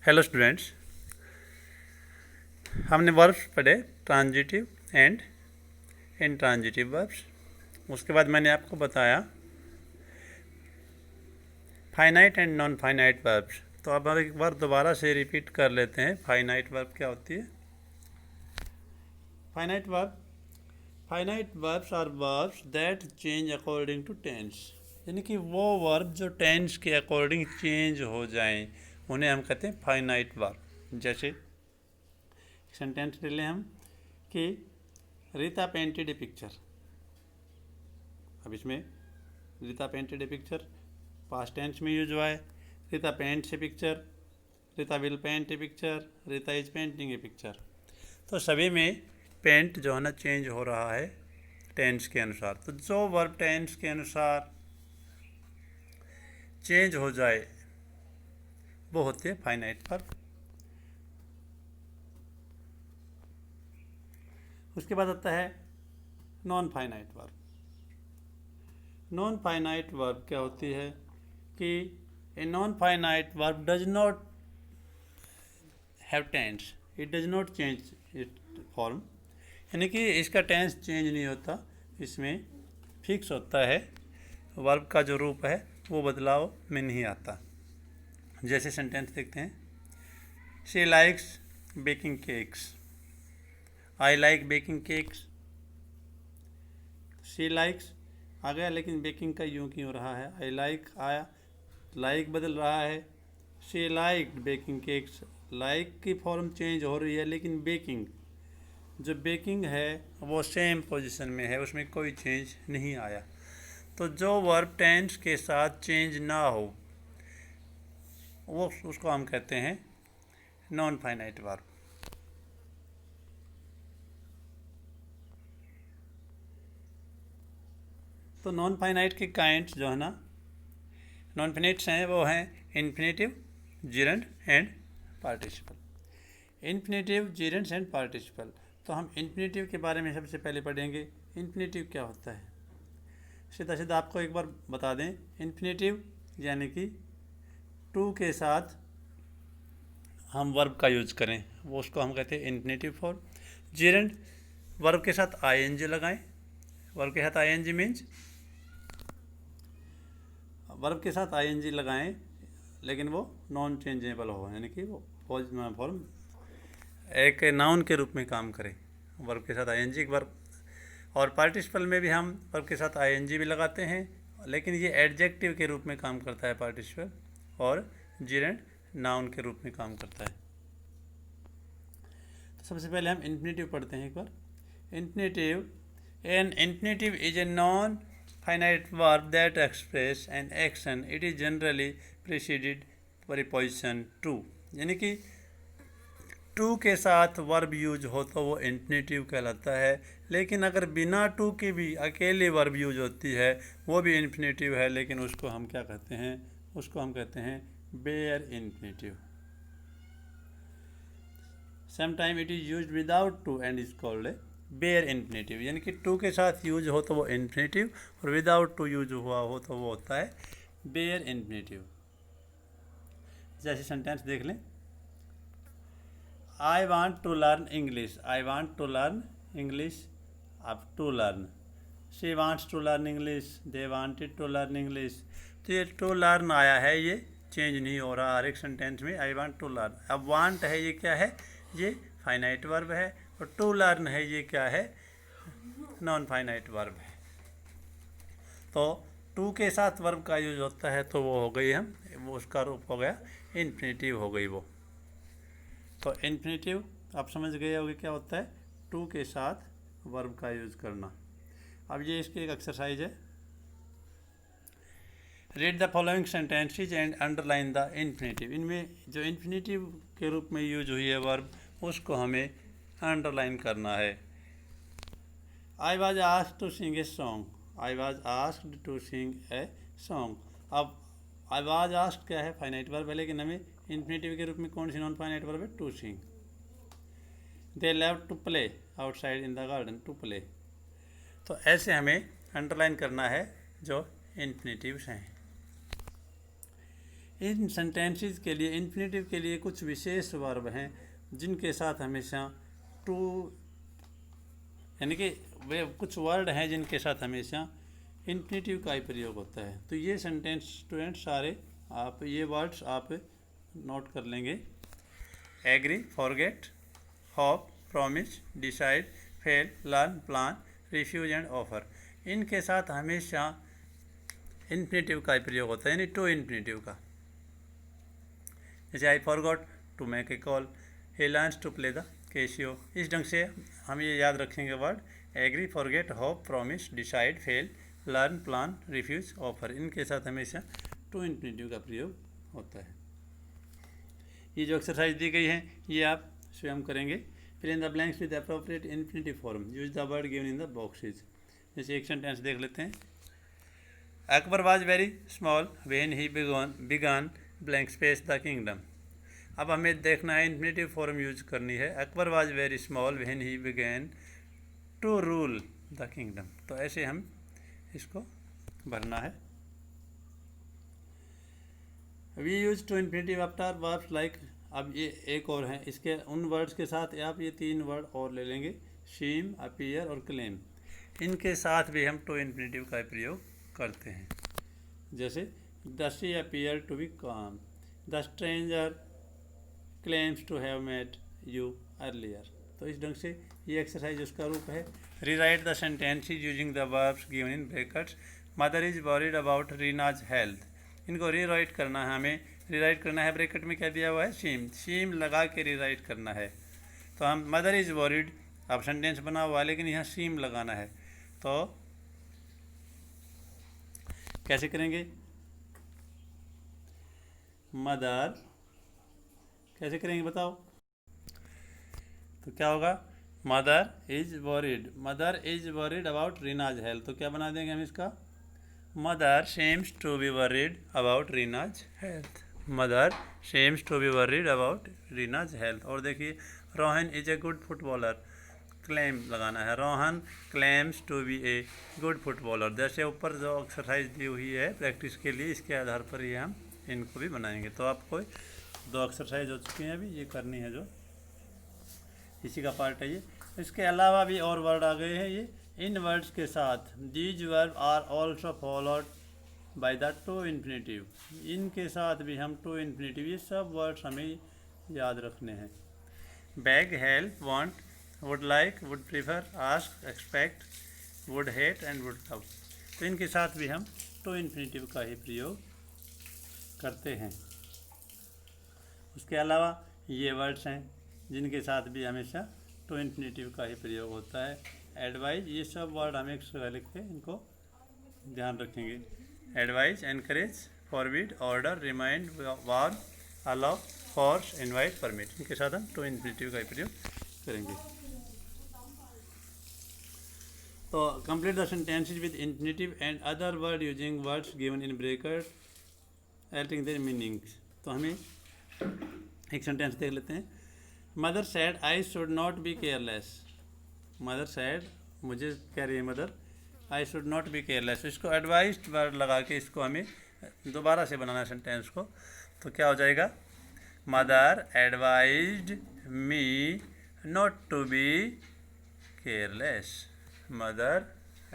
Hello students, हमने verbs पढ़े transitive and intransitive verbs. उसके बाद मैंने आपको बताया finite and non finite verbs. तो अब एक बार दोबारा से रिपीट कर लेते हैं फाइनाइट वर्ब क्या होती है। Finite verb, finite verbs are verbs that change according to tense, यानी कि वो वर्ब जो टेंस के अकॉर्डिंग चेंज हो जाएं उन्हें हम कहते हैं फाइनाइट वर्ब। जैसे सेंटेंस ले लें हम कि रीता पेंटेड ए पिक्चर। अब इसमें Rita painted a picture past tense में यूज हुआ है। Rita paints a picture, Rita will paint a picture, Rita is painting a picture. तो सभी में पेंट जो है ना चेंज हो रहा है टेंस के अनुसार। तो जो वर्ब टेंस के अनुसार चेंज हो जाए वो होती है फाइनाइट वर्ब। उसके बाद आता है non finite verb. Non finite verb क्या होती है कि a non finite verb does not have tense, it does not change it form, यानी कि इसका टेंस चेंज नहीं होता, इसमें फिक्स होता है। वर्ब का जो रूप है वो बदलाव में नहीं आता। जैसे सेंटेंस देखते हैं, she likes baking cakes, I like baking cakes. She likes आ गया, लेकिन बेकिंग का यूँ क्यों रहा है, आई लाइक आया, लाइक बदल रहा है। She like baking cakes, like की फॉर्म चेंज हो रही है, लेकिन बेकिंग जो बेकिंग है वो सेम पोजीशन में है, उसमें कोई चेंज नहीं आया। तो जो वर्ब टेंस के साथ चेंज ना हो वो उसको हम कहते हैं नॉन फाइनाइट वर्ब। तो नॉन फाइनाइट के काइंड्स जो है ना, नॉन फाइनाइट्स हैं वो हैं infinitive, gerund and participle. Infinitive, gerunds and participle. तो हम इन्फिनेटिव के बारे में सबसे पहले पढ़ेंगे। इन्फिनेटिव क्या होता है, सीधा सीधा आपको एक बार बता दें। इन्फिनेटिव यानी कि टू के साथ हम वर्ब का यूज करें वो उसको हम कहते हैं इन्फिनेटिव फॉर्म। जिरंड, वर्ब के साथ आईएनजी लगाएं। वर्ब के साथ आईएनजी मीन्स वर्ब के साथ आईएनजी लगाएं लेकिन वो नॉन चेंजेबल हो, यानी कि वो फॉर्म एक नाउन के रूप में काम करे। वर्ब के साथ आईएनजी वर्ब, और पार्टिसिपल में भी हम वर्ब के साथ आईएनजी भी लगाते हैं, लेकिन ये एडजेक्टिव के रूप में काम करता है पार्टिसिपल, और जिरंड नाउन के रूप में काम करता है। तो सबसे पहले हम इन्फिनेटिव पढ़ते हैं एक बार। Infinitive, an infinitive is a non finite verb that express an action, it is generally preceded preposition to, यानी कि टू के साथ वर्ब यूज हो तो वो इन्फिनेटिव कहलाता है। लेकिन अगर बिना टू के भी अकेले वर्ब यूज होती है वो भी इन्फिनेटिव है, लेकिन उसको हम क्या कहते हैं, उसको हम कहते हैं bare infinitive. Sometime it is use without to and is called a bare infinitive, यानी कि टू के साथ यूज हो तो वो इन्फिनेटिव, और विदाउट टू यूज हुआ हो तो वो होता है बेयर इन्फिनेटिव। जैसे सेंटेंस देख लें, I want to learn English, I want to learn English, अब to learn. She wants to learn English, they wanted to learn English. तो ये टू लर्न आया है, ये चेंज नहीं हो रहा हर एक सेंटेंस में। आई वांट टू लर्न, अब वांट है ये क्या है, ये फाइनाइट वर्ब है, और टू लर्न है ये क्या है, नॉन फाइनाइट वर्ब है। तो टू के साथ वर्ब का यूज होता है तो वो हो गई हम, वो उसका रूप हो गया इन्फिनेटिव हो गई वो। तो इन्फिनेटिव आप समझ गए होगे क्या होता है, टू के साथ वर्ब का यूज करना। अब ये इसकी एक एक्सरसाइज है, read the following sentences and underline the infinitive. इनमें जो इन्फिनेटिव के रूप में यूज हुई है वर्ब उसको हमें अंडरलाइन करना है। I was asked to sing a song, I was asked to sing a song. अब आई वॉज आस्क्ड क्या है, फाइनाइट वर्ब है, लेकिन हमें इन्फिनेटिव के रूप में कौन सी नॉन फाइनाइट वर्ब है, to sing. They love to play outside in the garden, to play. तो ऐसे हमें अंडरलाइन करना है जो इन्फिनेटिव्स हैं। इन सेंटेंसेस के लिए इन्फिनेटिव के लिए कुछ विशेष वर्ब हैं जिनके साथ हमेशा टू, यानी कि वे कुछ वर्ड हैं जिनके साथ हमेशा इन्फिनेटिव का ही प्रयोग होता है। तो ये सेंटेंस स्टूडेंट सारे आप ये वर्ड्स आप नोट कर लेंगे। Agree, forget, hope, promise, decide, fail, learn, plan, refuse and offer, इनके साथ हमेशा इन्फिनेटिव का ही प्रयोग होता है, यानी टू इन्फिनेटिव का। जैसे I forgot to make a call, he learns to play the Casio. इस ढंग से हम ये याद रखेंगे word agree, forget, hope, promise, decide, fail, learn, plan, refuse, offer, इनके साथ हमेशा टू इन्फिनेटिव का प्रयोग होता है। ये जो एक्सरसाइज दी गई है ये आप स्वयं करेंगे। Fill in the blanks with appropriate infinitive form, use the word given in the boxes. जैसे एक सेंटेंस देख लेते हैं। Akbar was very small when he began blank space the kingdom. अब हमें देखना है इन्फिनेटिव फॉर्म यूज करनी है। Akbar was very small when he began to rule the kingdom. तो ऐसे हम इसको भरना है। We use to infinitive after verbs like, अब ये एक और है, इसके उन वर्ड्स के साथ आप ये तीन वर्ड और ले लेंगे, शीम, अपीयर और क्लेम। इनके साथ भी हम टू इन्फिनेटिव का प्रयोग करते हैं। जैसे the she appear to be calm, the stranger claims to have met you earlier. तो इस ढंग से ये एक्सरसाइज उसका रूप है। Rewrite the sentences using the verbs given in brackets. Mother is worried about Reena's health. इनको रीराइट करना है, हमें रीराइट करना है। ब्रैकेट में क्या दिया हुआ है, शीम, शीम लगा के रीराइट करना है। तो हम मदर इज वरीड, अब सेंटेंस बना हुआ है लेकिन यहाँ शीम लगाना है। तो कैसे करेंगे, मदर कैसे करेंगे बताओ। तो क्या होगा, mother is worried about Reena's health. तो क्या बना देंगे हम इसका, mother seems to be worried about Reena's health. Mother seems to be worried about Reena's health. और देखिए Rohan is a good footballer, claim लगाना है, Rohan claims to be a good footballer. जैसे ऊपर जो एक्सरसाइज दी हुई है प्रैक्टिस के लिए, इसके आधार पर ही हम इनको भी बनाएंगे। तो आपको दो एक्सरसाइज हो चुकी हैं, अभी ये करनी है जो इसी का पार्ट है ये। इसके अलावा भी और वर्ड आ गए हैं ये इन वर्ड्स के साथ। These verb are also followed by the to infinitive. इनके साथ भी हम टू इन्फिनेटिव, ये सब वर्ड्स हमें याद रखने हैं। Bag, help, want, would like, would prefer, ask, expect, would hate and would love. तो इनके साथ भी हम टू इन्फिनेटिव का ही प्रयोग करते हैं। उसके अलावा ये वर्ड्स हैं जिनके साथ भी हमेशा टू इन्फिनेटिव का ही प्रयोग होता है। एडवाइज, ये सब वर्ड हम एक से लिख के इनको ध्यान रखेंगे। Advise, encourage, forbid, order, remind, warn, allow, force, invite, permit, इनके साथ हम टू इन्फिनेटिव का ही प्रयोग करेंगे। तो complete the sentences with infinitive and other word using words given in bracket altering there meanings. तो हमें एक सेंटेंस देख लेते हैं। Mother sad I should not be careless. Mother sad, मुझे कह रही है mother, I should not be careless. इसको एडवाइज्ड वर्ड लगा के इसको हमें दोबारा से बनाना है सेंटेंस को। तो क्या हो जाएगा, mother advised me not to be careless. Mother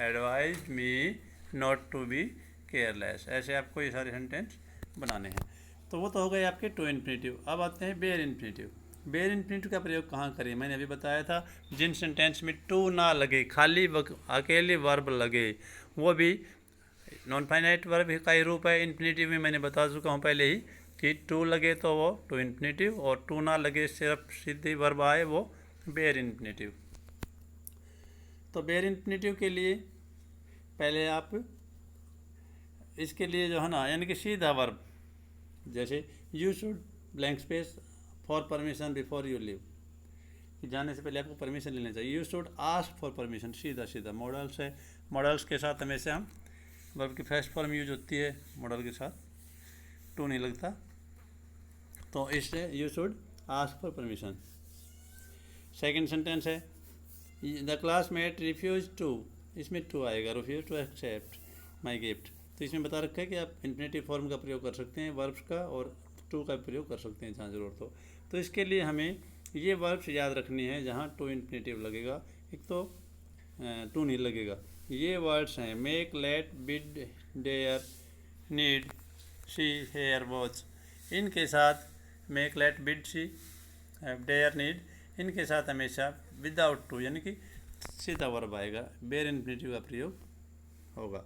advised me not to be careless. ऐसे आपको ये सारे सेंटेंस बनाने हैं। तो वो तो हो गए आपके टू इन्फिनेटिव। अब आते हैं बेयर इन्फिनेटिव। बेयर इन्फिनेटिव का प्रयोग कहाँ करें, मैंने अभी बताया था जिन सेंटेंस में टू ना लगे, खाली अकेले वर्ब लगे, वो भी नॉन फाइनाइट वर्ब का ही रूप है। इन्फिनेटिव में मैंने बता चुका हूँ पहले ही कि टू लगे तो वो टू इन्फिनेटिव, और टू ना लगे सिर्फ सीधे वर्ब आए वो बेयर इन्फिनेटिव। तो बेयर इन्फिनेटिव के लिए पहले आप इसके लिए जो है ना, यानी कि सीधा वर्ब, जैसे you should blank space for permission before you leave, कि जाने से पहले आपको परमिशन लेना चाहिए। You should ask for permission, सीधा सीधा। मॉडल्स है, मॉडल्स के साथ हमेशा हम वर्ब की फर्स्ट फॉर्म यूज होती है, मॉडल के साथ टू नहीं लगता। तो इससे you should ask for permission. Second sentence है द क्लासमेट रिफ्यूज टू, इसमें टू आएगा, refuse to accept my gift. तो इसमें बता रखा है कि आप इन्फिनेटिव फॉर्म का प्रयोग कर सकते हैं वर्ब्स का, और टू का प्रयोग कर सकते हैं जहाँ ज़रूरत हो। तो इसके लिए हमें ये वर्ब्स याद रखनी है जहाँ टू इन्फिनेटिव लगेगा, एक तो टू नहीं लगेगा। ये वर्ड्स हैं make, let, bid, dare, need, see, hear, watch. इनके साथ make, let, bid, see, dare, need, इनके साथ हमेशा विदाउट टू यानी कि सीधा वर्ब आएगा, बेयर इन्फिनेटिव का प्रयोग होगा।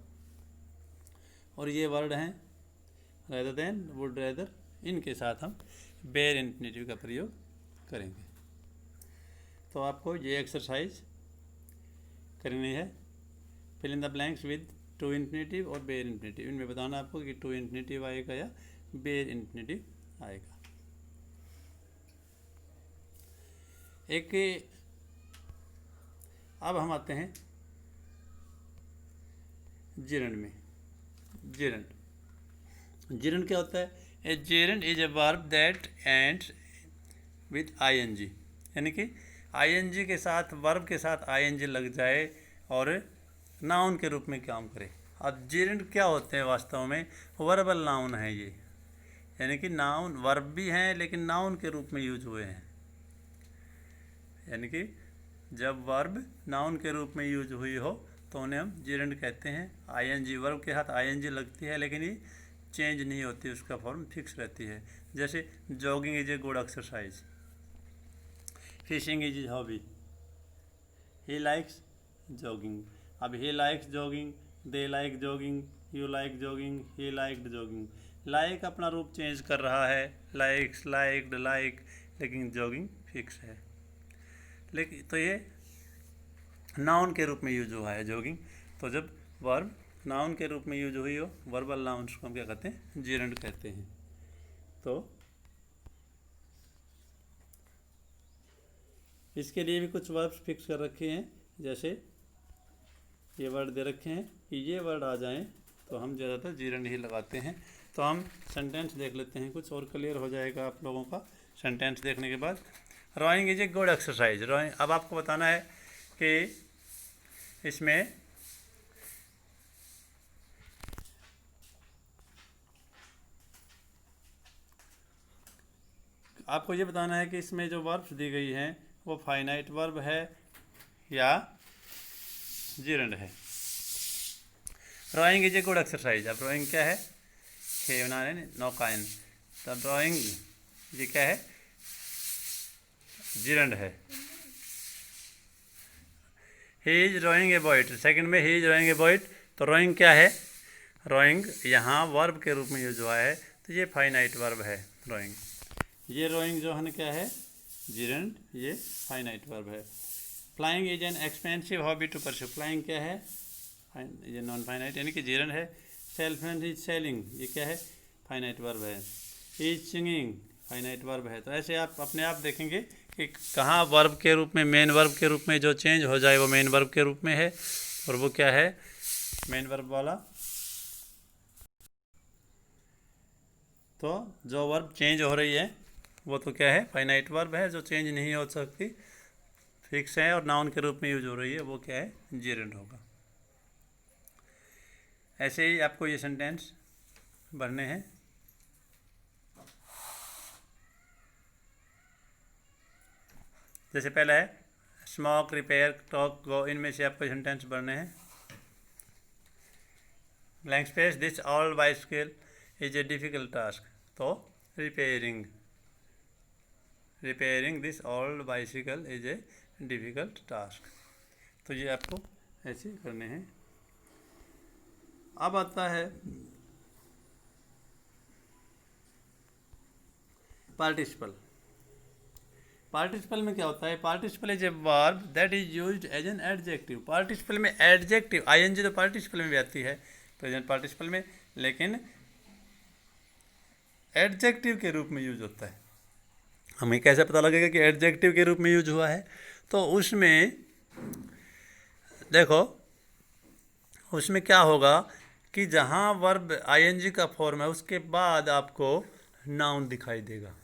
और ये वर्ड हैं रेदर देन, वुड रेदर, इनके साथ हम बेयर इन्फिनेटिव का प्रयोग करेंगे। तो आपको ये एक्सरसाइज करनी है, fill in the blanks with to infinitive और बेयर इन्फिनेटिव। इनमें बताना आपको कि टू इन्फिनेटिव आएगा या बेयर इन्फिनेटिव आएगा। एक अब हम आते हैं जिरंड में। जिरंड क्या होता है? A gerund is a verb that ends with ING, यानी कि आईएनजी के साथ, वर्ब के साथ आईएनजी लग जाए और नाउन के रूप में काम करे। अब जिरंड क्या होते हैं? वास्तव में वर्बल नाउन है ये, यानी कि नाउन वर्ब भी हैं लेकिन नाउन के रूप में यूज हुए हैं। यानी कि जब वर्ब नाउन के रूप में यूज हुई हो तो उन्हें हम जिरंड कहते हैं। आईएनजी, वर्ब के साथ आईएनजी लगती है लेकिन ये चेंज नहीं होती, उसका फॉर्म फिक्स रहती है। जैसे jogging is a good exercise, fishing is hobby, he likes jogging. अब he likes jogging, they like jogging, you like jogging, he liked jogging. Like अपना रूप चेंज कर रहा है, लाइक्स, लाइक्ड, लाइक, लेकिन जॉगिंग फिक्स है। लेकिन तो ये नाउन के रूप में यूज हुआ है जॉगिंग। तो जब वर्ब नाउन के रूप में यूज हुई हो, वर्बल नाउन्स को हम क्या कहते हैं? जिरंड कहते हैं। तो इसके लिए भी कुछ वर्ब्स फिक्स कर रखे हैं, जैसे ये वर्ड दे रखे हैं कि ये वर्ड आ जाएं तो हम ज़्यादातर जिरंड ही लगाते हैं। तो हम सेंटेंस देख लेते हैं, कुछ और क्लियर हो जाएगा आप लोगों का सेंटेंस देखने के बाद। Drawing is a good exercise. Drawing, अब आपको बताना है कि इसमें आपको ये बताना है कि इसमें जो वर्ब्स दी गई हैं वो फाइनाइट वर्ब है या जिरंड है। Drawing is a good exercise. अब ड्राइंग क्या है? खेवना है नौकायन। तो ड्राइंग ये क्या है? जिरंड है। He is drawing a boat, second में he is drawing a boat. तो ड्राइंग क्या है? ड्राइंग यहाँ वर्ब के रूप में यूज हुआ है, तो ये फाइनाइट वर्ब है ड्राइंग। ये ड्राइंग जो है क्या है? जिरंड, ये फाइनाइट वर्ब है। Flying is an expensive hobby to pursue. Flying क्या है? ये नॉन फाइनाइट यानी कि जिरंड है। सेल इज सेलिंग, ये क्या है? फाइनाइट वर्ब है। इज सिंगिंग, फाइनाइट वर्ब है। तो ऐसे आप अपने आप देखेंगे कि कहाँ वर्ब के रूप में, मेन वर्ब के रूप में जो चेंज हो जाए वो मेन वर्ब के रूप में है, और वो क्या है? मेन वर्ब वाला। तो जो वर्ब चेंज हो रही है वो तो क्या है? फाइनाइट वर्ब है, जो चेंज नहीं हो सकती, फिक्स है और नाउन के रूप में यूज हो रही है, वो क्या है? जिरंड होगा। ऐसे ही आपको ये सेंटेंस भरने हैं। जैसे पहला है स्मोक, रिपेयर, टॉक, गो। इनमें से आपको सेंटेंस भरने हैं। Blank space, this old bicycle is a difficult task. तो repairing this old bicycle is a difficult task. तो ये आपको ऐसे करने हैं। अब आता है पार्टिसिपल। पार्टिसिपल में क्या होता है? Participle is a verb that is used as an adjective. Participle में एडजेक्टिव, आईएनजी तो पार्टिसिपल में भी आती है, प्रेजेंट पार्टिसिपल में, लेकिन एडजेक्टिव के रूप में यूज होता है। हमें कैसे पता लगेगा कि एडजेक्टिव के रूप में यूज हुआ है? तो उसमें देखो, उसमें क्या होगा कि जहाँ वर्ब आईएनजी का फॉर्म है उसके बाद आपको नाउन दिखाई देगा,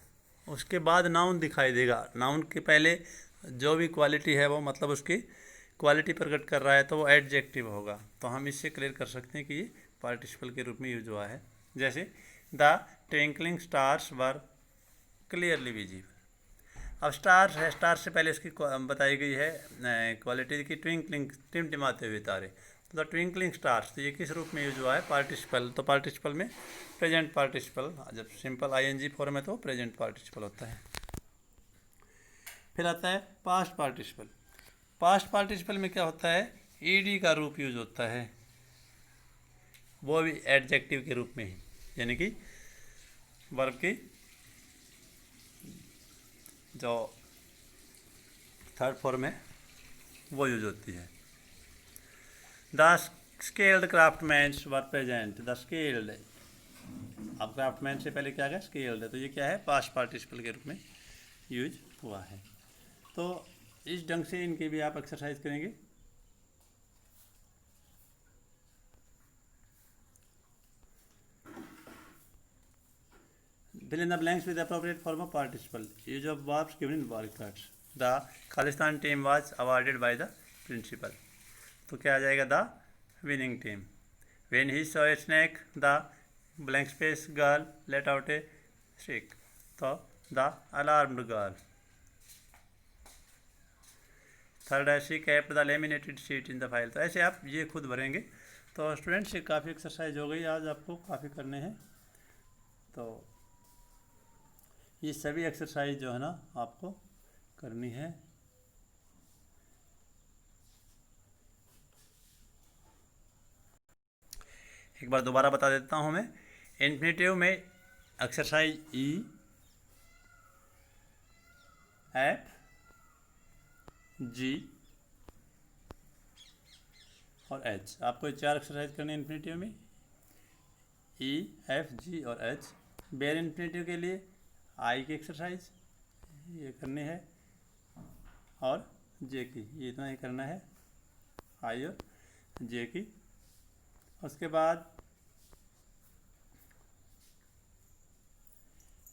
उसके बाद नाउन दिखाई देगा। नाउन के पहले जो भी क्वालिटी है वो मतलब उसकी क्वालिटी प्रकट कर रहा है, तो वो एडजेक्टिव होगा। तो हम इससे क्लियर कर सकते हैं कि ये पार्टिसिपल के रूप में यूज हुआ है। जैसे the twinkling stars were clearly visible. अब स्टार्स है, स्टार से पहले इसकी बताई गई है क्वालिटी की ट्विंकलिंग, टिमटिमाते हुए तारे। तो द ट्विंकलिंग स्टार्स, तो ये किस रूप में यूज हुआ है? पार्टिसिपल। तो पार्टिसिपल में प्रेजेंट पार्टिसिपल, जब सिंपल आईएनजी फॉर्म है तो प्रेजेंट पार्टिसिपल होता है। फिर आता है पास्ट पार्टिसिपल। पास्ट पार्टिसिपल में क्या होता है? ईडी का रूप यूज होता है, वो भी एडजेक्टिव के रूप में ही, यानी कि वर्ब की जो थर्ड फॉर्म है वो यूज होती है। The skilled craftsmen were present. The skilled, अब क्राफ्टमैन से पहले क्या है? स्केल्ड है, तो ये क्या है? पास्ट पार्टिसिपल के रूप में यूज हुआ है। तो इस ढंग से इनकी भी आप एक्सरसाइज करेंगे। Fill in the blanks with the appropriate form of participle. Use of verbs given in bar charts. The Khalistan team was awarded by the principal. तो क्या आ जाएगा? The winning team. When he saw a snake, the blank space girl let out a shriek. तो the alarmed girl. Third है she kept the laminated sheet in the file. तो ऐसे आप ये खुद भरेंगे। तो स्टूडेंट्स ये काफ़ी एक्सरसाइज हो गई, आज आपको काफ़ी करने हैं। तो ये सभी एक्सरसाइज जो है ना आपको करनी है। एक बार दोबारा बता देता हूँ मैं। इन्फिनेटिव में एक्सरसाइज ई, एफ, जी और एच, आपको 4 एक्सरसाइज करनी है इन्फिनेटिव में। ई, एफ, जी और एच। बेयर इन्फिनेटिव के लिए आई की एक्सरसाइज ये करनी है और जे की, ये इतना ही करना है, आई और जे की। उसके बाद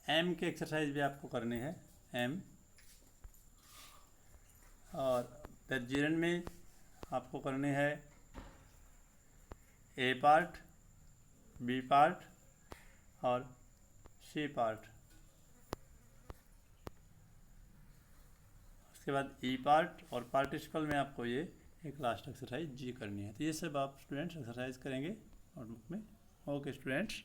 एम की एक्सरसाइज भी आपको करनी है, एम। और फिर जीरन में आपको करनी है ए पार्ट, बी पार्ट और सी पार्ट। उसके बाद ई पार्ट और पार्टिसिपल में आपको ये एक लास्ट एक्सरसाइज जी करनी है। तो ये सब आप स्टूडेंट्स एक्सरसाइज करेंगे नोटबुक में। Okay students.